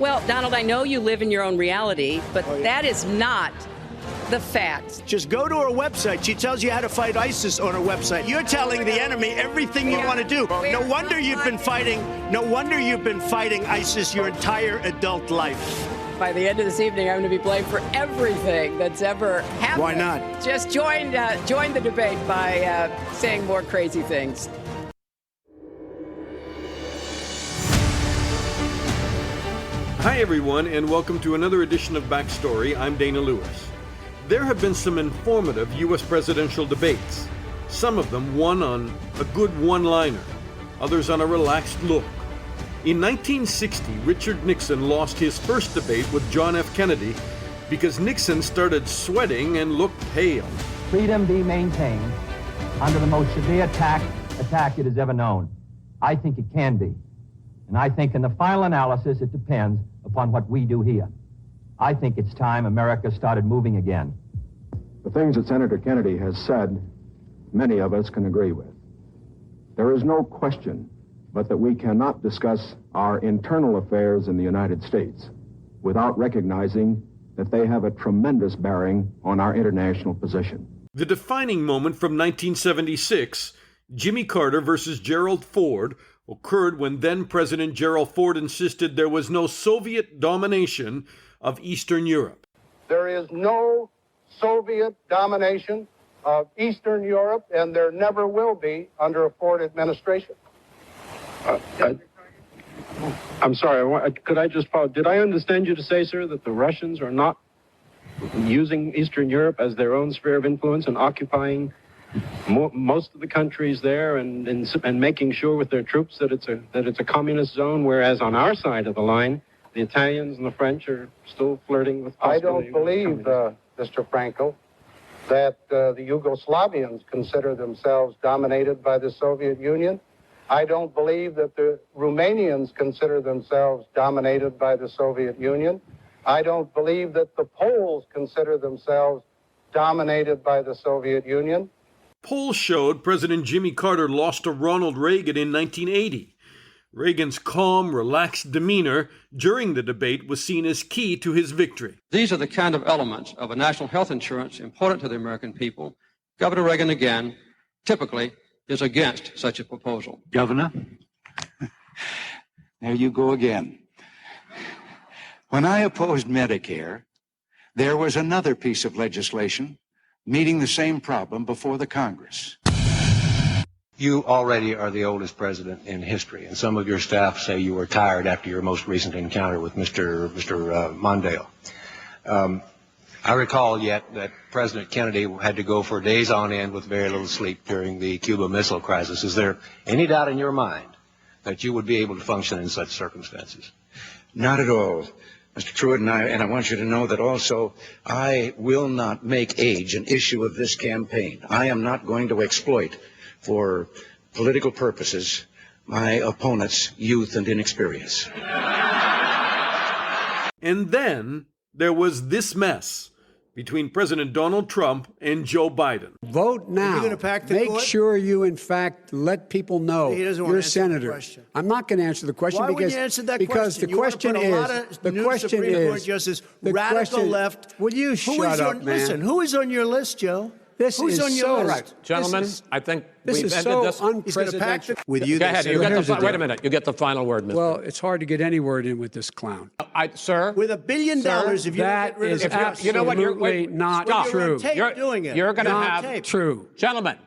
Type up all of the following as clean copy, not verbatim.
Well, Donald, I know you live in your own reality, but that is not the facts. Just go to her website. She tells you how to fight ISIS on her website. You're telling the enemy everything you want to do. No wonder you've been fighting. No wonder you've been fighting ISIS your entire adult life. By the end of this evening, I'm going to be blamed for everything that's ever happened. Why not? Just join the debate by saying more crazy things. Hi, everyone, and welcome to another edition of Backstory. I'm Dana Lewis. There have been some informative U.S. presidential debates. Some of them won on a good one-liner, others on a relaxed look. In 1960, Richard Nixon lost his first debate with John F. Kennedy because Nixon started sweating and looked pale. Freedom be maintained under the most severe attack it has ever known. I think it can be. And I think in the final analysis, it depends upon what we do here. I think it's time America started moving again. The things that Senator Kennedy has said, many of us can agree with. There is no question but that we cannot discuss our internal affairs in the United States without recognizing that they have a tremendous bearing on our international position. The defining moment from 1976, Jimmy Carter versus Gerald Ford, occurred when then-President Gerald Ford insisted there was no Soviet domination of Eastern Europe. There is no Soviet domination of Eastern Europe, and there never will be under a Ford administration. I'm sorry, could I just follow? Did I understand you to say, sir, that the Russians are not using Eastern Europe as their own sphere of influence and occupying most of the countries there and making sure with their troops that it's a communist zone, whereas on our side of the line, the Italians and the French are still flirting with possibility. I don't believe, Mr. Frankel, that the Yugoslavians consider themselves dominated by the Soviet Union. I don't believe that the Romanians consider themselves dominated by the Soviet Union. I don't believe that the Poles consider themselves dominated by the Soviet Union. Polls showed President Jimmy Carter lost to Ronald Reagan in 1980. Reagan's calm, relaxed demeanor during the debate was seen as key to his victory. These are the kind of elements of a national health insurance important to the American people. Governor Reagan, again, typically is against such a proposal. Governor, there you go again. When I opposed Medicare, there was another piece of legislation meeting the same problem before the Congress. You already are the oldest president in history, and some of your staff say you were tired after your most recent encounter with Mr. Mondale. I recall yet that President Kennedy had to go for days on end with very little sleep during the Cuba Missile Crisis. Is there any doubt in your mind that you would be able to function in such circumstances? Not at all, Mr. Truitt, and I want you to know that also I will not make age an issue of this campaign. I am not going to exploit for political purposes my opponent's youth and inexperience. And then there was this mess between President Donald Trump and Joe Biden. Vote now. Are you pack the Make court? sure you, in fact, let people know you're a senator. I'm not going to answer the question. Why because, would you answer that because question? the question is, the question Supreme Court is, Justice, the radical question, left. Will you shut up, man? Listen, who is on your list, Joe? Who's on your list? Right. Gentlemen, I think this is so unprecedented. With you, go ahead. Wait a minute. You get the final word, Mr. Well, it's hard to get any word in with this clown. Sir? With $1 billion, if you that get rid is of absolutely you know what, you're, not true. true. Doing it. You're going to have tape. True. Gentlemen.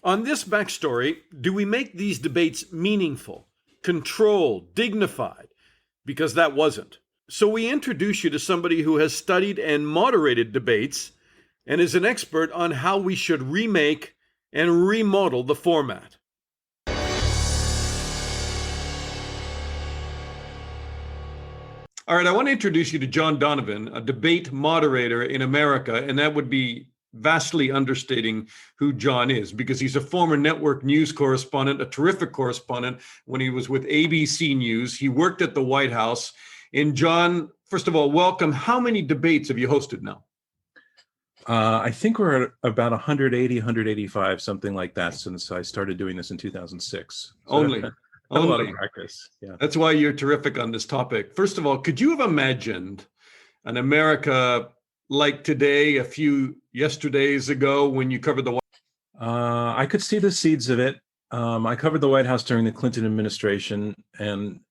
On this backstory, do we make these debates meaningful, controlled, dignified? Because that wasn't. So we introduce you to somebody who has studied and moderated debates and is an expert on how we should remake and remodel the format. All right, I want to introduce you to John Donvan, a debate moderator in America, and that would be vastly understating who John is, because he's a former network news correspondent, a terrific correspondent. When he was with ABC News, he worked at the White House. And John, first of all, welcome. How many debates have you hosted now? I think we're at about 180, 185, something like that, since I started doing this in 2006. So Only. A lot of Only. practice. Yeah. That's why you're terrific on this topic. First of all, could you have imagined an America like today, a few yesterdays ago when you covered the I could see the seeds of it. I covered the White House during the Clinton administration, and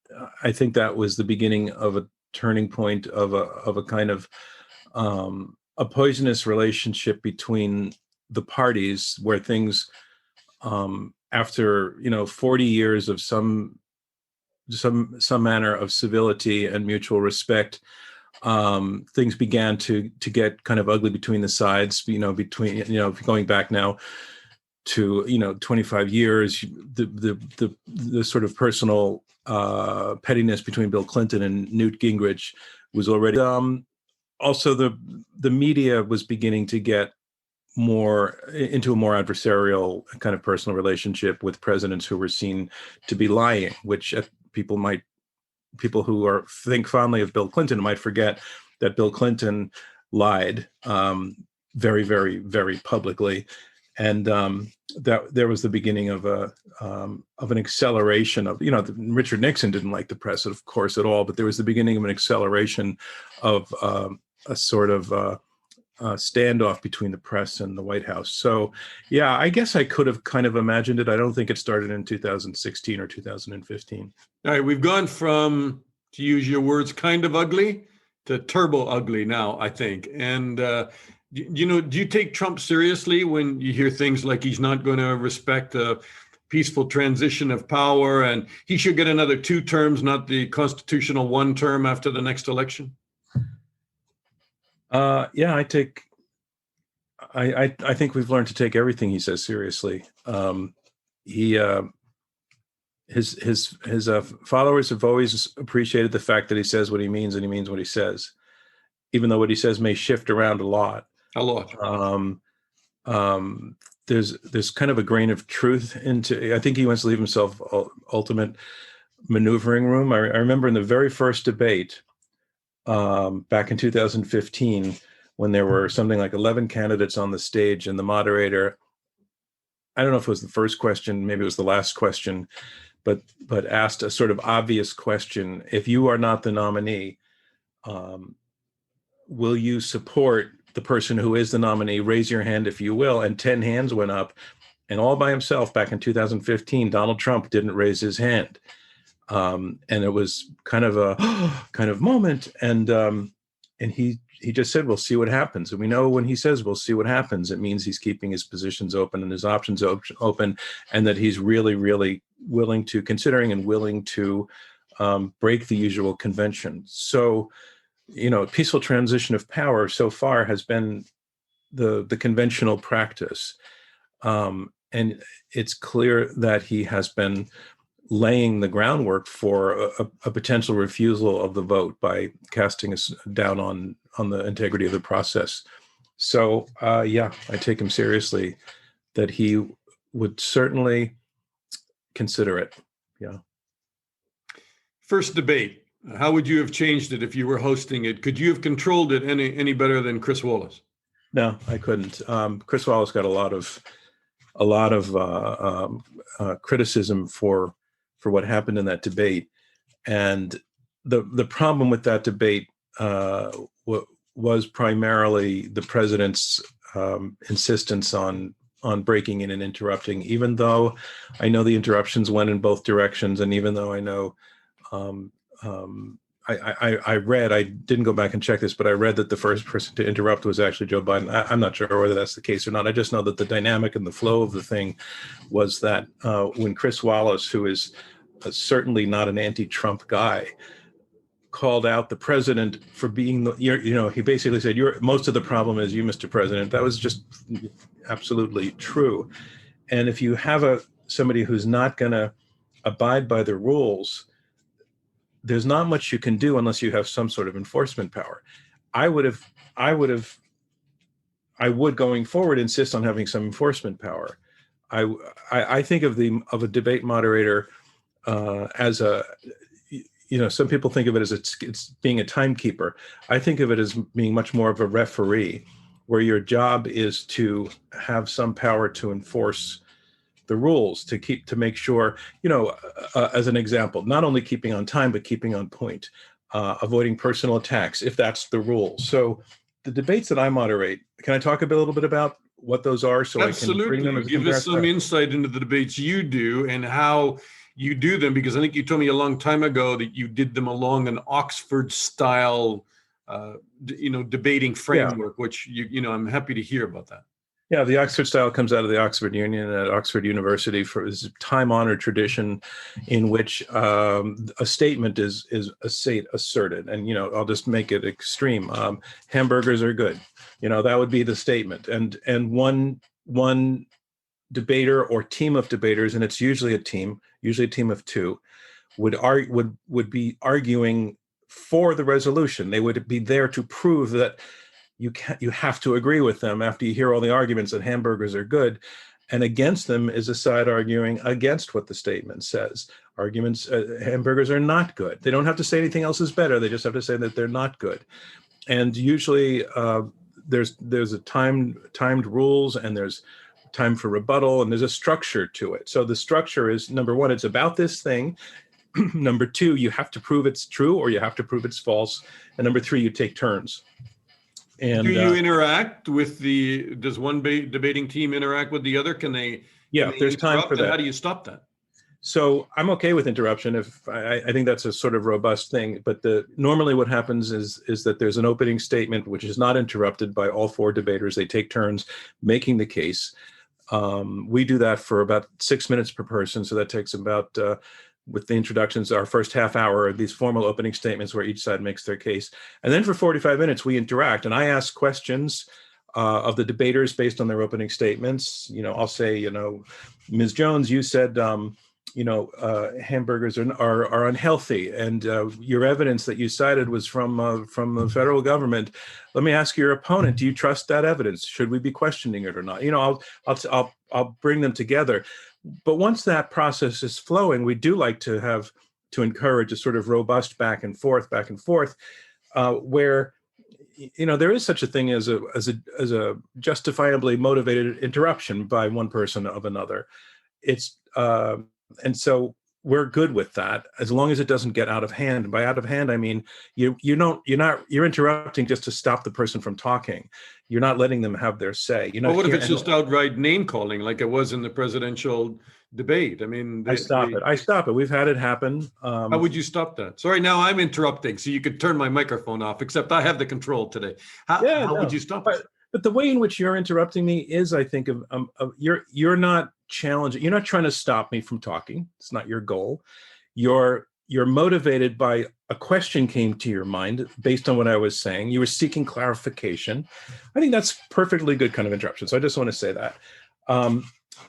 I think that was the beginning of a turning point of a kind of a poisonous relationship between the parties, where things, after 40 years of some manner of civility and mutual respect, things began to get kind of ugly between the sides. Going back now to 25 years, the sort of personal pettiness between Bill Clinton and Newt Gingrich was already. Also, the media was beginning to get more into a more adversarial kind of personal relationship with presidents who were seen to be lying, which people who think fondly of Bill Clinton might forget that Bill Clinton lied very, very, very publicly, and that there was the beginning of an acceleration of Richard Nixon didn't like the press, of course, at all, but there was the beginning of an acceleration of a sort of standoff between the press and the White House. So, yeah, I guess I could have kind of imagined it. I don't think it started in 2016 or 2015. All right, we've gone from, to use your words, kind of ugly to turbo ugly now, I think. And, do you take Trump seriously when you hear things like he's not going to respect a peaceful transition of power and he should get another 2 terms, not the constitutional 1 term after the next election? Yeah, I think we've learned to take everything he says seriously. His followers have always appreciated the fact that he says what he means and he means what he says, even though what he says may shift around a lot. There's kind of a grain of truth into. I think he wants to leave himself ultimate maneuvering room. I remember in the very first debate back in 2015, when there were something like 11 candidates on the stage, and the moderator, I don't know if it was the first question, maybe it was the last question, but asked a sort of obvious question: if you are not the nominee, will you support the person who is the nominee? Raise your hand if you will. And 10 hands went up, and all by himself back in 2015, Donald Trump didn't raise his hand. And it was kind of a moment. And he just said, we'll see what happens. And we know when he says, we'll see what happens, it means he's keeping his positions open and his options open, and that he's really, really willing to break the usual convention. So, peaceful transition of power so far has been the conventional practice. And it's clear that he has been laying the groundwork for a potential refusal of the vote by casting us down on the integrity of the process. So, yeah, I take him seriously that he would certainly consider it. Yeah. First debate. How would you have changed it if you were hosting it? Could you have controlled it any better than Chris Wallace? No, I couldn't. Chris Wallace got a lot of criticism for what happened in that debate, and the problem with that debate was primarily the president's insistence on breaking in and interrupting. Even though I know the interruptions went in both directions, and even though I know. I read, I didn't go back and check this, but I read that the first person to interrupt was actually Joe Biden. I'm not sure whether that's the case or not. I just know that the dynamic and the flow of the thing was that when Chris Wallace, who is certainly not an anti-Trump guy, called out the president for being he basically said, most of the problem is you, Mr. President. That was just absolutely true. And if you have somebody who's not going to abide by the rules, there's not much you can do unless you have some sort of enforcement power. I would going forward insist on having some enforcement power. I think of a debate moderator as some people think of it as it's being a timekeeper. I think of it as being much more of a referee, where your job is to have some power to enforce the rules to make sure, as an example, not only keeping on time, but keeping on point, avoiding personal attacks, if that's the rule. So the debates that I moderate, can I talk a little bit about what those are so Absolutely. I can bring them as a Give us some comparison? insight into the debates you do and how you do them, because I think you told me a long time ago that you did them along an Oxford style, debating framework, which I'm happy to hear about that. Yeah, the Oxford style comes out of the Oxford Union at Oxford University. Is a time-honored tradition in which a statement is asserted, and I'll just make it extreme. Hamburgers are good. That would be the statement, and one debater or team of debaters, and it's usually a team of two, would be arguing for the resolution. They would be there to prove that you have to agree with them after you hear all the arguments that hamburgers are good, and against them is a side arguing against what the statement says. Arguments, hamburgers are not good. They don't have to say anything else is better. They just have to say that they're not good. And usually there's a timed rules, and there's time for rebuttal, and there's a structure to it. So the structure is, number one, it's about this thing. Number two, you have to prove it's true or you have to prove it's false. And number three, you take turns. And do you interact with does one debating team interact with the other? Can they? Yeah, there's time for that. How do you stop that? So I'm okay with interruption if I think that's a sort of robust thing. But normally what happens is that there's an opening statement which is not interrupted by all four debaters. They take turns making the case. We do that for about 6 minutes per person. So that takes about, with the introductions, our first half hour of these formal opening statements where each side makes their case. And then for 45 minutes, we interact. And I ask questions of the debaters based on their opening statements. I'll say, Ms. Jones, you said, hamburgers are unhealthy, and your evidence that you cited was from the federal government. Let me ask your opponent: do you trust that evidence? Should we be questioning it or not? I'll bring them together. But once that process is flowing, we do like to encourage a sort of robust back and forth, where there is such a thing as a justifiably motivated interruption by one person of another. And so we're good with that as long as it doesn't get out of hand. And by out of hand, I mean you're interrupting just to stop the person from talking. You're not letting them have their say. Well, what if it's just outright name calling, like it was in the presidential debate? I mean, I stop it. We've had it happen. How would you stop that? Sorry, now I'm interrupting, so you could turn my microphone off. Except I have the control today. How would you stop it? But the way in which you're interrupting me is, I think, you're not challenging. You're not trying to stop me from talking. It's not your goal. You're motivated by a question came to your mind based on what I was saying. You were seeking clarification. I think that's perfectly good kind of interruption. So I just want to say that.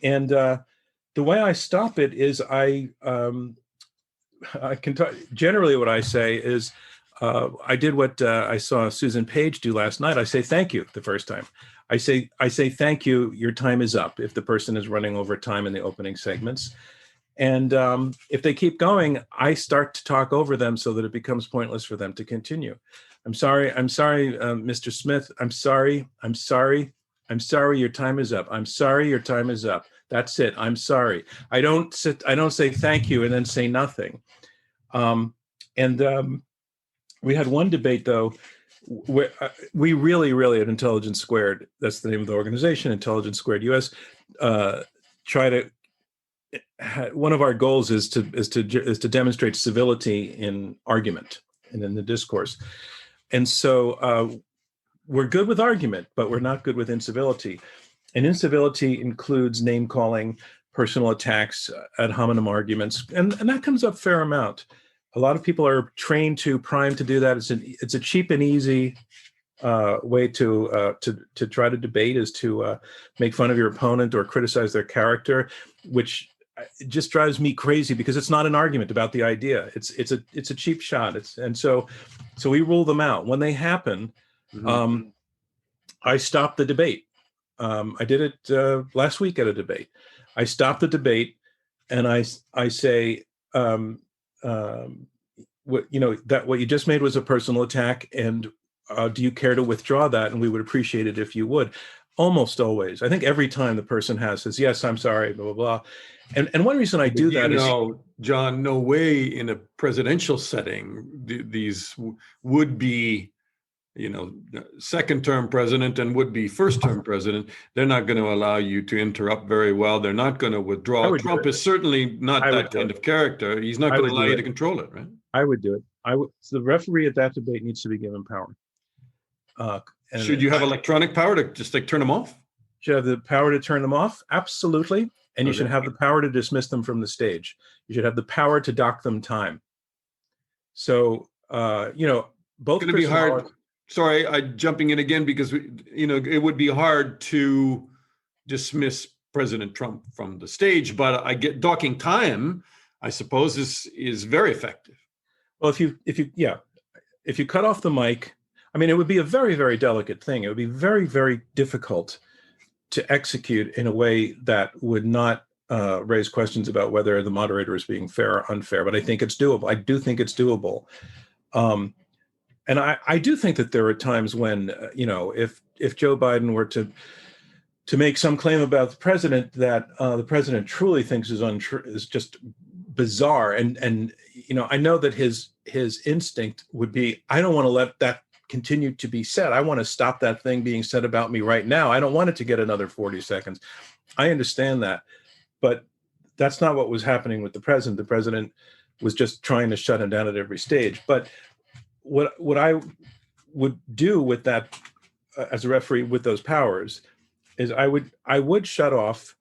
And the way I stop it is I can talk. Generally, what I say is, I did what I saw Susan Page do last night. I say thank you the first time. I say thank you. Your time is up if the person is running over time in the opening segments. And if they keep going, I start to talk over them so that it becomes pointless for them to continue. I'm sorry, Mr. Smith. I'm sorry. Your time is up. I'm sorry. Your time is up. That's it. I'm sorry. I don't say thank you and then say nothing. We had one debate, though, where we really at Intelligence Squared, that's the name of the organization, Intelligence Squared US, try to. One of our goals is to demonstrate civility in argument and in the discourse, and so we're good with argument, but we're not good with incivility. And incivility includes name calling, personal attacks, ad hominem arguments, and that comes up a fair amount. A lot of people are primed to do that. It's a cheap and easy way to try to debate, is to make fun of your opponent or criticize their character, which just drives me crazy because it's not an argument about the idea. It's a cheap shot. So we rule them out when they happen. Mm-hmm. I stop the debate. I did it last week at a debate. I stop the debate and I say. What you just made was a personal attack, and do you care to withdraw that? And we would appreciate it if you would. Almost always. I think every time the person says, yes, I'm sorry, blah, blah, blah. And one reason I do that is, John, no way in a presidential setting, these would be, second-term president and would-be first-term president, they're not going to allow you to interrupt very well. They're not going to withdraw. Trump is certainly not that kind of character. He's not going to allow you to control it, right? I would do it. So the referee at that debate needs to be given power. Should you have electronic power to just turn them off? Should have the power to turn them off? Absolutely. And you should have the power to dismiss them from the stage. You should have the power to dock them time. So, both. It's going to be hard. Sorry, I'm jumping in again because it would be hard to dismiss President Trump from the stage, but I get docking time, I suppose, is very effective. Well, if you cut off the mic, I mean, it would be a very, very delicate thing. It would be very, very difficult to execute in a way that would not raise questions about whether the moderator is being fair or unfair. But I think it's doable. I do think it's doable. And I do think that there are times when, if Joe Biden were to make some claim about the president that the president truly thinks is untrue, is just bizarre. And I know that his instinct would be, I don't want to let that continue to be said. I want to stop that thing being said about me right now. I don't want it to get another 40 seconds. I understand that. But that's not what was happening with the president. The president was just trying to shut him down at every stage. But what I would do with that as a referee with those powers is I would shut off,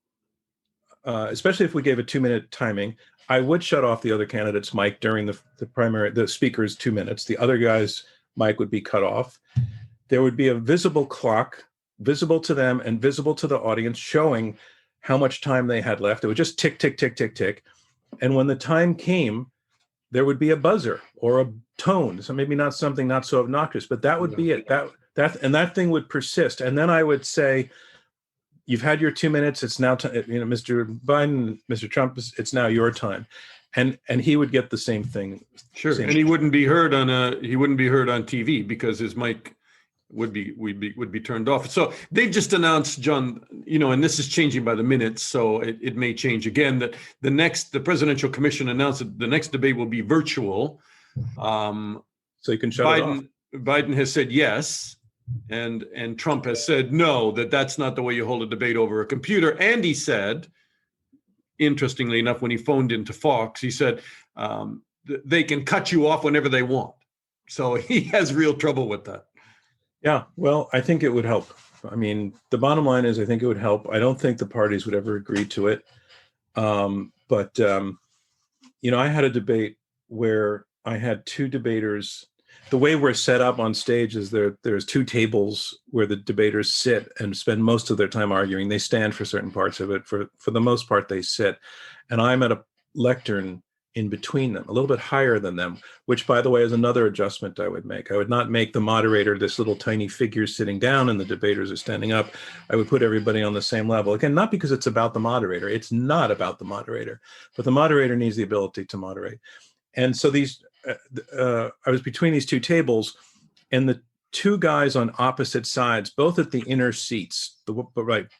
especially if we gave a 2-minute timing, I would shut off the other candidate's mic during the speaker's 2 minutes. The other guy's mic would be cut off. There would be a visible clock, visible to them and visible to the audience, showing how much time they had left. It would just tick, tick, tick, tick, tick. And when the time came, there would be a buzzer or a tone. So maybe not something not so obnoxious, but that would be it. That thing would persist. And then I would say, you've had your 2 minutes. It's now, Mr. Biden, Mr. Trump, it's now your time. And he would get the same thing. Sure. And he wouldn't be heard on TV because his mic would be turned off. So they've just announced, John, and this is changing by the minute, so it may change again, that the presidential commission announced that the next debate will be virtual. So you can shut it off. Biden has said yes, and Trump has said no, that's not the way you hold a debate over a computer. And he said, interestingly enough, when he phoned into Fox, he said they can cut you off whenever they want. So he has real trouble with that. Yeah, well, I think it would help. I mean, the bottom line is I think it would help. I don't think the parties would ever agree to it. But I had a debate where I had two debaters. The way we're set up on stage is there's two tables where the debaters sit and spend most of their time arguing. They stand for certain parts of it. For the most part, they sit. And I'm at a lectern in between them, a little bit higher than them, which, by the way, is another adjustment I would make. I would not make the moderator this little tiny figure sitting down and the debaters are standing up. I would put everybody on the same level. Again, not because it's about the moderator. It's not about the moderator, but the moderator needs the ability to moderate. And so I was between these two tables, and the two guys on opposite sides, both at the inner seats,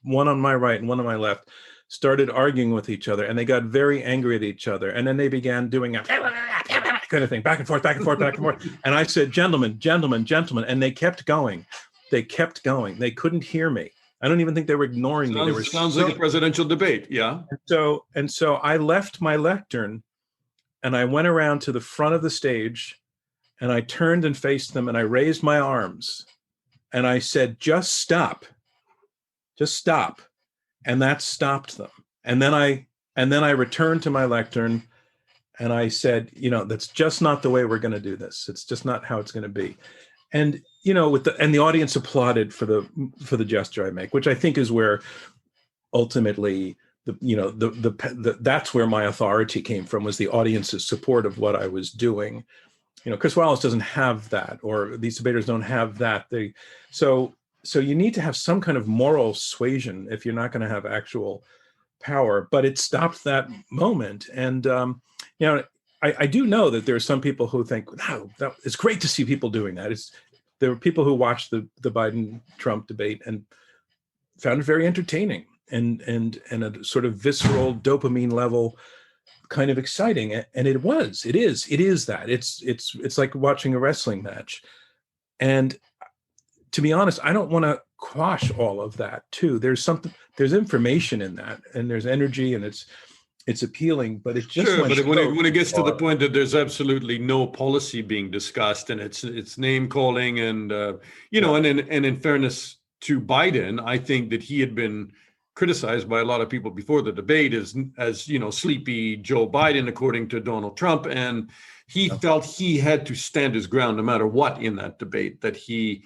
one on my right and one on my left, started arguing with each other, and they got very angry at each other. And then they began doing a kind of thing, back and forth, back and forth, back and forth. And I said, gentlemen, gentlemen, gentlemen. And they kept going. They kept going. They couldn't hear me. I don't even think they were ignoring me. Sounds like a presidential debate. Yeah. And so I left my lectern and I went around to the front of the stage and I turned and faced them and I raised my arms and I said, just stop. Just stop. And that stopped them. And then I returned to my lectern and I said, that's just not the way we're going to do this. It's just not how it's going to be. And, the audience applauded for the gesture I make, which I think is where ultimately that's where my authority came from, was the audience's support of what I was doing. Chris Wallace doesn't have that, or these debaters don't have that. So you need to have some kind of moral suasion if you're not going to have actual power. But it stopped that moment. And, I do know that there are some people who think, no, it's great to see people doing that. There were people who watched the Biden-Trump debate, and found it very entertaining and a sort of visceral dopamine level kind of exciting. And it is that. It's like watching a wrestling match. And to be honest, I don't want to quash all of that too. There's information in that, and there's energy, and it's appealing, but it just sure. But when it gets to the point that there's absolutely no policy being discussed, and it's name calling, and and in fairness to Biden, I think that he had been criticized by a lot of people before the debate as sleepy Joe Biden, according to Donald Trump, and he felt he had to stand his ground no matter what in that debate, that he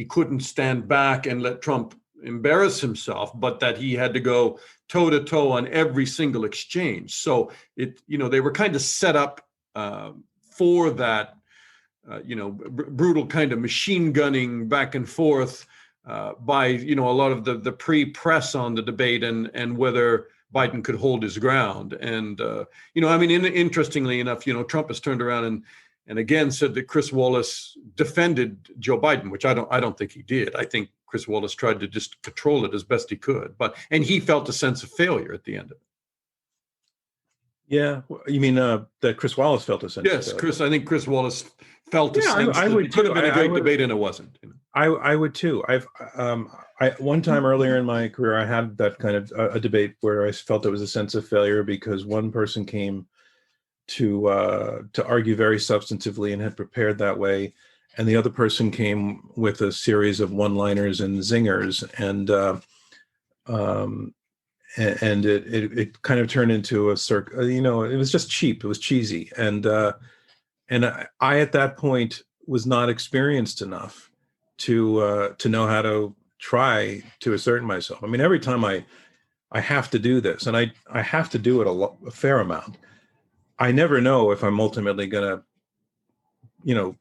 couldn't stand back and let Trump embarrass himself, but that he had to go toe to toe on every single exchange. So they were kind of set up for that, brutal kind of machine gunning back and forth by a lot of the pre-press on the debate and whether Biden could hold his ground. And interestingly enough, Trump has turned around and again said that Chris Wallace defended Joe Biden, which I don't think he did. I think Chris Wallace tried to just control it as best he could, and he felt a sense of failure at the end of it. Yeah, you mean that Chris Wallace felt a sense? Yes, of failure. I think Chris Wallace felt a sense that it could have been a great debate, and it wasn't. I would too. One time earlier in my career, I had that kind of a debate where I felt it was a sense of failure because one person came to argue very substantively and had prepared that way, and the other person came with a series of one-liners and zingers, and it kind of turned into a circle. It was just cheap. It was cheesy, and I at that point was not experienced enough to know how to try to assert myself. I mean, every time I have to do this, and I have to do it a fair amount. I never know if I'm ultimately going to,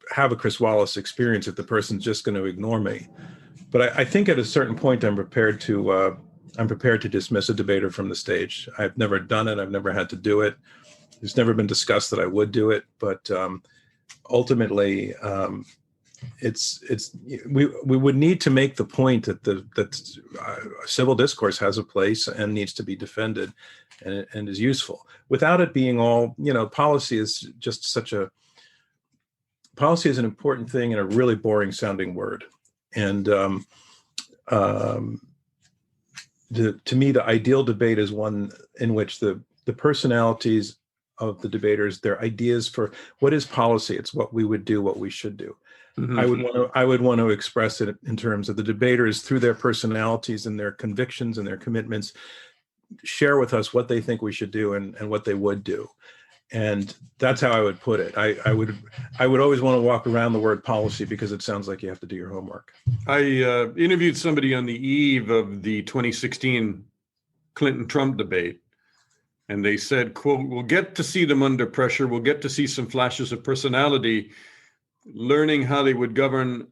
have a Chris Wallace experience if the person's just going to ignore me. But I think at a certain point, I'm prepared to dismiss a debater from the stage. I've never done it. I've never had to do it. It's never been discussed that I would do it. But ultimately, we would need to make the point that civil discourse has a place and needs to be defended and is useful without it being all, policy is an important thing and a really boring sounding word. And to me, the ideal debate is one in which the personalities of the debaters, their ideas for what is policy, it's what we would do, what we should do. Mm-hmm. I would want to express it in terms of the debaters through their personalities and their convictions and their commitments, share with us what they think we should do and what they would do. And that's how I would put it. I would always want to walk around the word policy because it sounds like you have to do your homework. I interviewed somebody on the eve of the 2016 Clinton-Trump debate, and they said, quote, "We'll get to see them under pressure. We'll get to see some flashes of personality. Learning how they would govern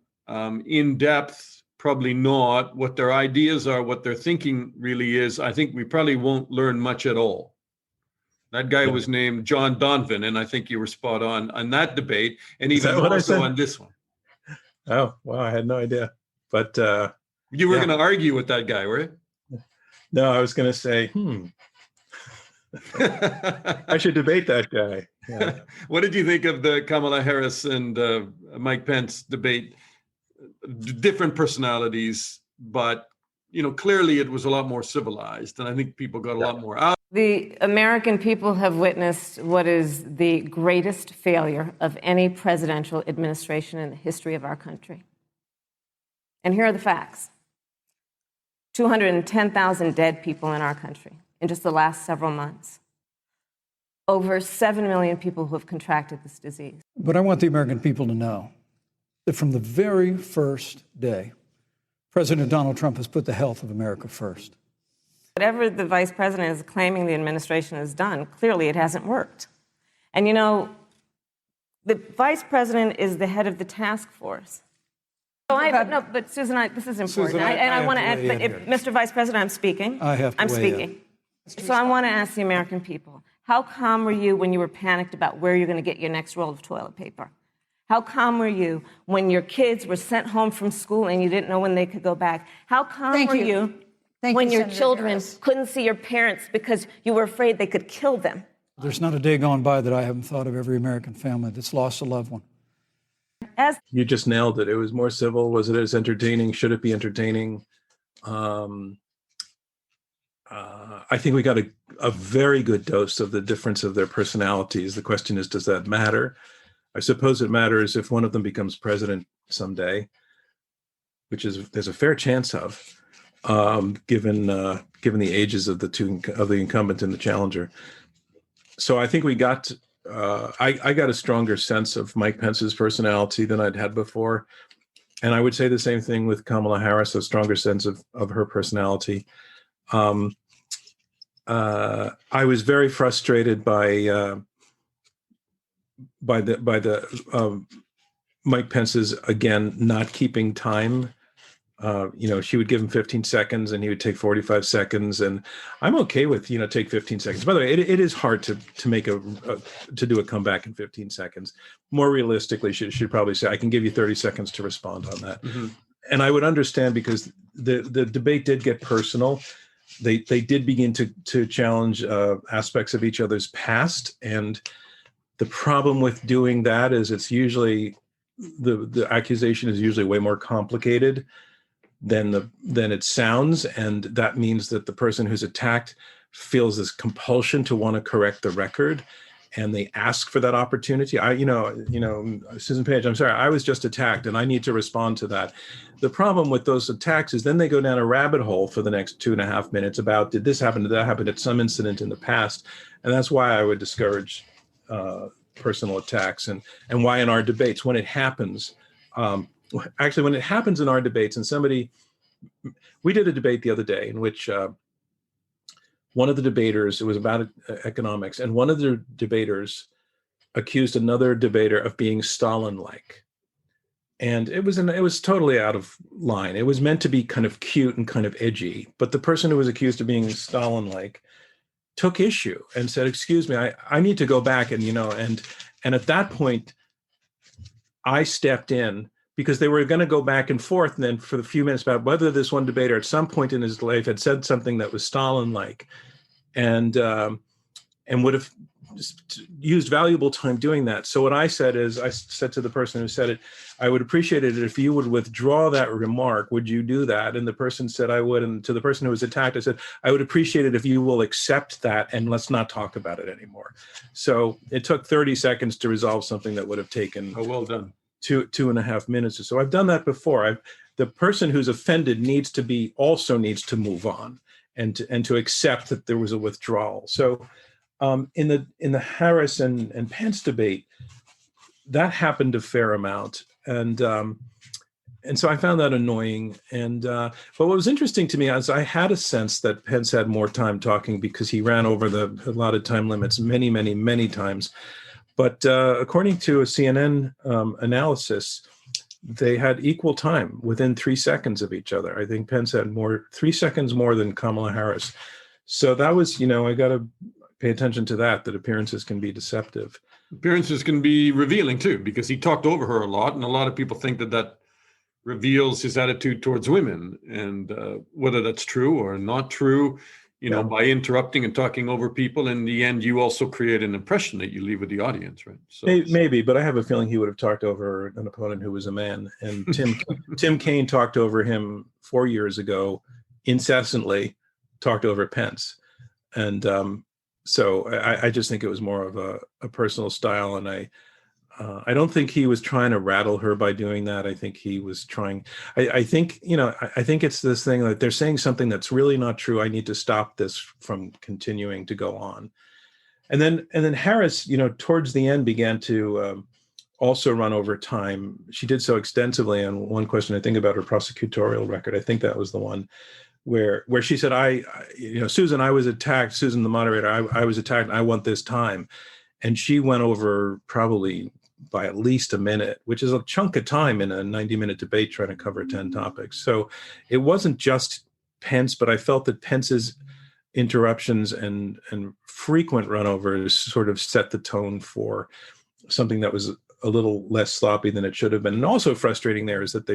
in depth, probably not. What their ideas are, what their thinking really is, I think we probably won't learn much at all." That guy was named John Donvan, and I think you were spot on that debate, and even more so on this one. Oh, wow, I had no idea. But you were going to argue with that guy, were you? No, I was going to say, I should debate that guy. Yeah. What did you think of the Kamala Harris and Mike Pence debate? Different personalities, but clearly it was a lot more civilized, and I think people got a lot more out. The American people have witnessed what is the greatest failure of any presidential administration in the history of our country. And here are the facts. 210,000 dead people in our country in just the last several months. Over 7 million people who have contracted this disease. But I want the American people to know that from the very first day, President Donald Trump has put the health of America first. Whatever the vice president is claiming the administration has done, clearly it hasn't worked. And the vice president is the head of the task force. But Susan, this is important. I want to add, Mr. Vice President, I'm speaking. I'm speaking. So I want to ask the American people, how calm were you when you were panicked about where you're going to get your next roll of toilet paper? How calm were you when your kids were sent home from school and you didn't know when they could go back? How calm were you when you, your Senator children Harris. couldn't see your parents because you were afraid they could kill them. There's not a day gone by that I haven't thought of every American family that's lost a loved one. You just nailed it. It was more civil. Was it as entertaining? Should it be entertaining? I think we got a very good dose of the difference of their personalities. The question is, does that matter? I suppose it matters if one of them becomes president someday, which is there's a fair chance of, given the ages of the incumbent and the challenger. So I think we got. I got a stronger sense of Mike Pence's personality than I'd had before, and I would say the same thing with Kamala Harris. A stronger sense of her personality. I was very frustrated by Mike Pence's, again, not keeping time. She would give him 15 seconds and he would take 45 seconds. And I'm okay with, take 15 seconds. By the way, it is hard to make to do a comeback in 15 seconds. More realistically, should probably say, I can give you 30 seconds to respond on that. Mm-hmm. And I would understand because the debate did get personal. They did begin to challenge aspects of each other's past. And the problem with doing that is it's usually the accusation is usually way more complicated than it sounds, and that means that the person who's attacked feels this compulsion to want to correct the record, and they ask for that opportunity. Susan Page, I'm sorry, I was just attacked, and I need to respond to that. The problem with those attacks is then they go down a rabbit hole for the next 2.5 minutes about did this happen, did that happen at some incident in the past, and that's why I would discourage personal attacks, and why in our debates when it happens. Actually, when it happens in our debates, and we did a debate the other day in which one of the debaters, it was about economics, and one of the debaters accused another debater of being Stalin-like. And it was totally out of line. It was meant to be kind of cute and kind of edgy, but the person who was accused of being Stalin-like took issue and said, excuse me, I need to go back and at that point, I stepped in because they were going to go back and forth and then for the few minutes about whether this one debater at some point in his life had said something that was Stalin-like and would have used valuable time doing that. So what I said is, I said to the person who said it, I would appreciate it if you would withdraw that remark. Would you do that? And the person said I would. And to the person who was attacked, I said, I would appreciate it if you will accept that and let's not talk about it anymore. So it took 30 seconds to resolve something that would have taken well done 2.5 minutes or so. I've done that before. The person who's offended needs to move on and to accept that there was a withdrawal. So in the Harris and Pence debate, that happened a fair amount, and so I found that annoying. But what was interesting to me is I had a sense that Pence had more time talking because he ran over the allotted time limits many, many, many times. But according to a CNN analysis, they had equal time within 3 seconds of each other. I think Pence had 3 seconds more than Kamala Harris. So that was, I got to pay attention to that appearances can be deceptive. Appearances can be revealing too, because he talked over her a lot, and a lot of people think that reveals his attitude towards women, and whether that's true or not true, by interrupting and talking over people, in the end, you also create an impression that you leave with the audience, right? So maybe, but I have a feeling he would have talked over an opponent who was a man, and Tim Kaine talked over him 4 years ago, incessantly talked over Pence, and so I just think it was more of a personal style, and I don't think he was trying to rattle her by doing that. I think he was trying. I think it's this thing that they're saying something that's really not true. I need to stop this from continuing to go on. And then Harris, towards the end began to also run over time. She did so extensively on one question, I think, about her prosecutorial record. I think that was the one where she said, Susan, I was attacked. Susan, the moderator, I was attacked. And I want this time. And she went over probably by at least a minute, which is a chunk of time in a 90-minute debate trying to cover 10 topics. So it wasn't just Pence, but I felt that Pence's interruptions and frequent runovers sort of set the tone for something that was a little less sloppy than it should have been. And also frustrating there is that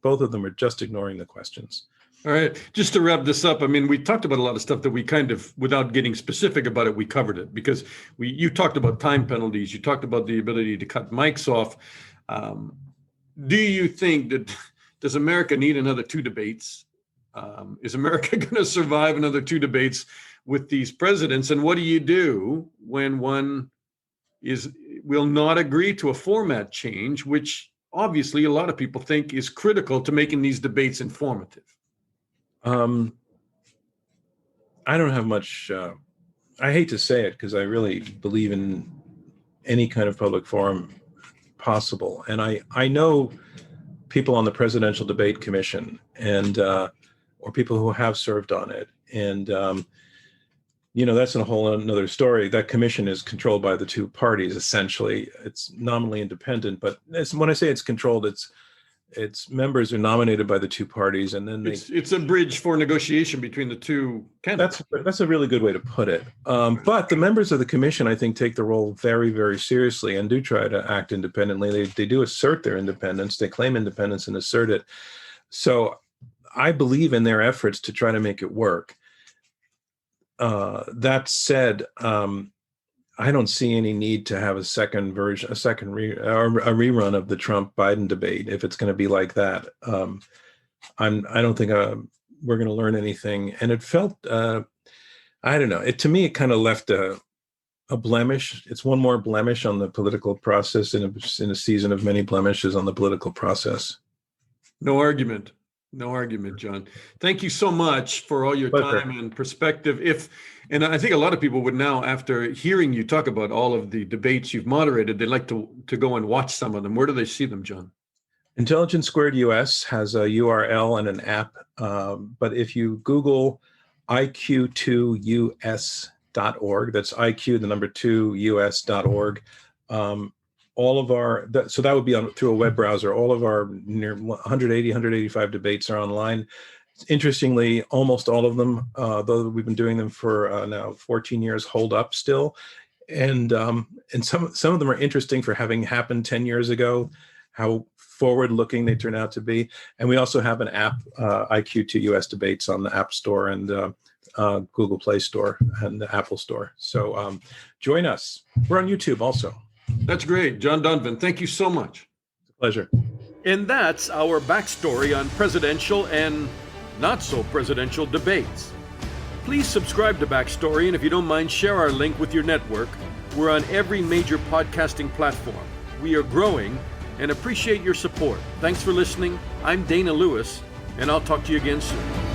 both of them were just ignoring the questions. All right. Just to wrap this up, I mean, we talked about a lot of stuff that we kind of, without getting specific about it, we covered it because you talked about time penalties. You talked about the ability to cut mics off. Do you think does America need another 2 debates? Is America going to survive another 2 debates with these presidents? And what do you do when one will not agree to a format change, which obviously a lot of people think is critical to making these debates informative? I don't have much, I hate to say it because I really believe in any kind of public forum possible. And I know people on the Presidential Debate Commission and, or people who have served on it. And, that's a whole another story. That commission is controlled by the 2 parties, essentially. It's nominally independent, but when I say it's controlled, its members are nominated by the 2 parties, and then it's a bridge for negotiation between the 2 candidates. That's a really good way to put it. But the members of the commission, I think, take the role very, very seriously and do try to act independently. They do assert their independence. They claim independence and assert it. So I believe in their efforts to try to make it work. That said, I don't see any need to have a second version, a rerun of the Trump-Biden debate if it's going to be like that. I don't think we're going to learn anything. And it felt, I don't know. To me, it kind of left a blemish. It's one more blemish on the political process in a season of many blemishes on the political process. No argument, John. Thank you so much for all your time and perspective. And I think a lot of people would now, after hearing you talk about all of the debates you've moderated, they'd like to go and watch some of them. Where do they see them, John? Intelligence Squared US has a URL and an app. But if you Google iq2us.org, that's IQ, the number 2, us.org. All of our, so that would be through a web browser. All of our near 180, 185 debates are online. Interestingly, almost all of them, though we've been doing them for now 14 years, hold up still. And some of them are interesting for having happened 10 years ago, how forward-looking they turn out to be. And we also have an app, IQ2US Debates, on the App Store and Google Play Store and the Apple Store. So join us. We're on YouTube also. That's great. John Donvan, thank you so much. It's a pleasure. And that's our backstory on presidential and not so presidential debates. Please subscribe to Backstory, and if you don't mind, share our link with your network. We're on every major podcasting platform. We are growing and appreciate your support. Thanks for listening. I'm Dana Lewis, and I'll talk to you again soon.